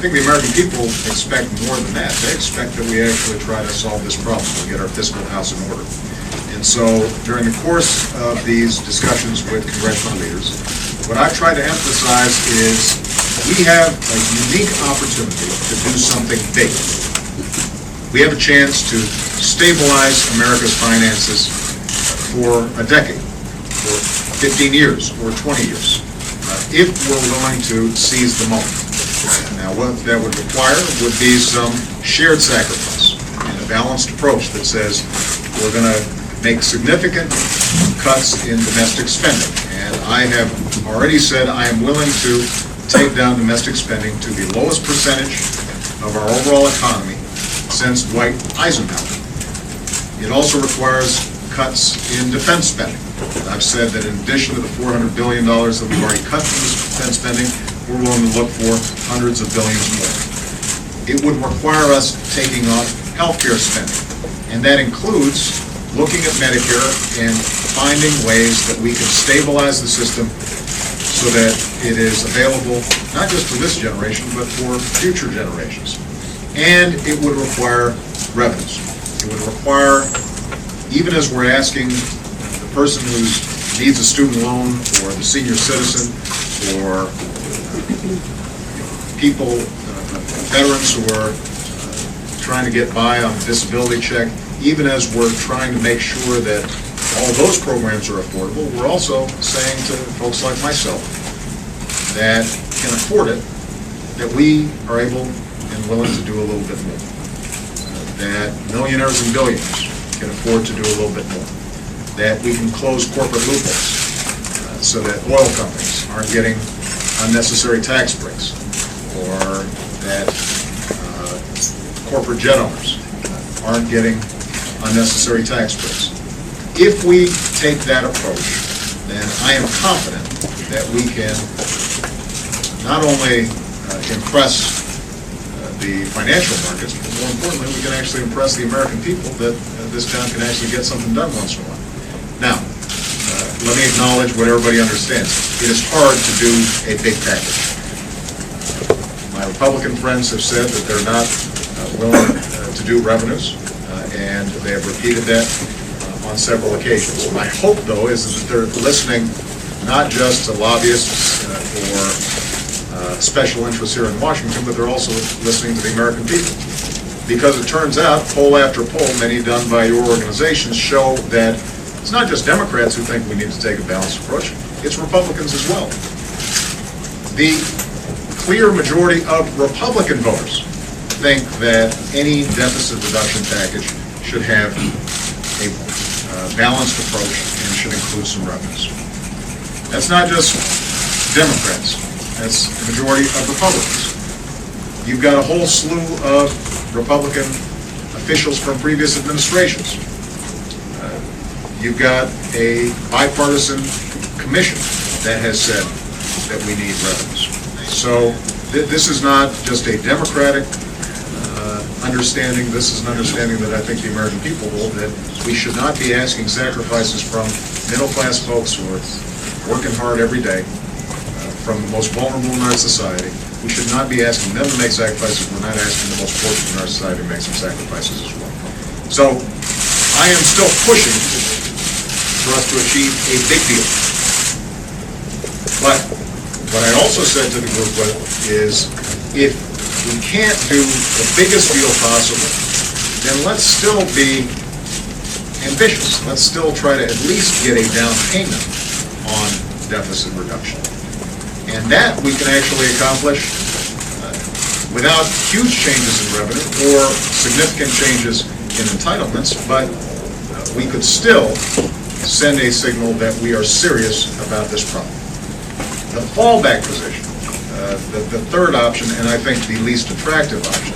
think the American people expect more than that. They expect that we actually try to solve this problem and get our fiscal house in order. And so during the course of these discussions with congressional leaders, what I've tried to emphasize is we have a unique opportunity to do something big. We have a chance to stabilize America's finances for a decade, or 15 years, or 20 years, if we're willing to seize the moment. Now, what that would require would be some shared sacrifice and a balanced approach that says we're going to make significant cuts in domestic spending. And I have already said I am willing to take down domestic spending to the lowest percentage of our overall economy since Dwight Eisenhower. It also requires cuts in defense spending. I've said that in addition to the $400 billion that we've already cut from defense spending, we're willing to look for hundreds of billions more. It would require us taking on healthcare spending, and that includes looking at Medicare and finding ways that we can stabilize the system so that it is available not just for this generation, but for future generations. And it would require revenues. It would require, even as we're asking the person who needs a student loan, or the senior citizen, or people, veterans who are trying to get by on a disability check, even as we're trying to make sure that all those programs are affordable, we're also saying to folks like myself that can afford it, that we are able and willing to do a little bit more. That millionaires and billionaires can afford to do a little bit more. That we can close corporate loopholes so that oil companies aren't getting unnecessary tax breaks, or that corporate jet owners aren't getting unnecessary tax breaks. If we take that approach, then I am confident that we can not only impress the financial markets, but more importantly, we can actually impress the American people that this town can actually get something done once in a while. Now, let me acknowledge what everybody understands. It is hard to do a big package. My Republican friends have said that they're not willing to do revenues, and they have repeated that on several occasions. My hope, though, is that they're listening not just to lobbyists or special interests here in Washington, but they're also listening to the American people. Because it turns out, poll after poll, many done by your organizations, show that it's not just Democrats who think we need to take a balanced approach, it's Republicans as well. The clear majority of Republican voters think that any deficit reduction package should have a balanced approach and should include some revenues. That's not just Democrats, that's the majority of Republicans. You've got a whole slew of Republican officials from previous administrations. You've got a bipartisan commission that has said that we need revenues. So this is not just a Democratic understanding. This is an understanding that I think the American people hold, that we should not be asking sacrifices from middle-class folks who are working hard every day, from the most vulnerable in our society. We should not be asking them to make sacrifices. We're not asking the most fortunate in our society to make some sacrifices as well. So I am still pushing for us to achieve a big deal. But what I also said to the group is, if we can't do the biggest deal possible, then let's still be ambitious. Let's still try to at least get a down payment on deficit reduction. And that we can actually accomplish without huge changes in revenue or significant changes in entitlements, but we could still send a signal that we are serious about this problem. The fallback position, the third option, and I think the least attractive option,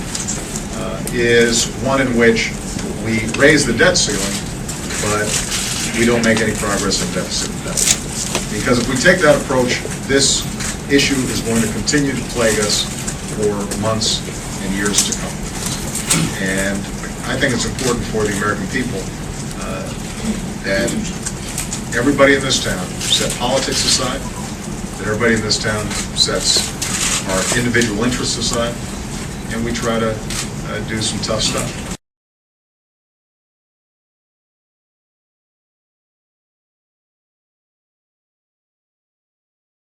is one in which we raise the debt ceiling, but we don't make any progress in deficit reduction. Because if we take that approach, this issue is going to continue to plague us for months and years to come. And I think it's important for the American people that everybody in this town set politics aside, that everybody in this town sets our individual interests aside, and we try to do some tough stuff.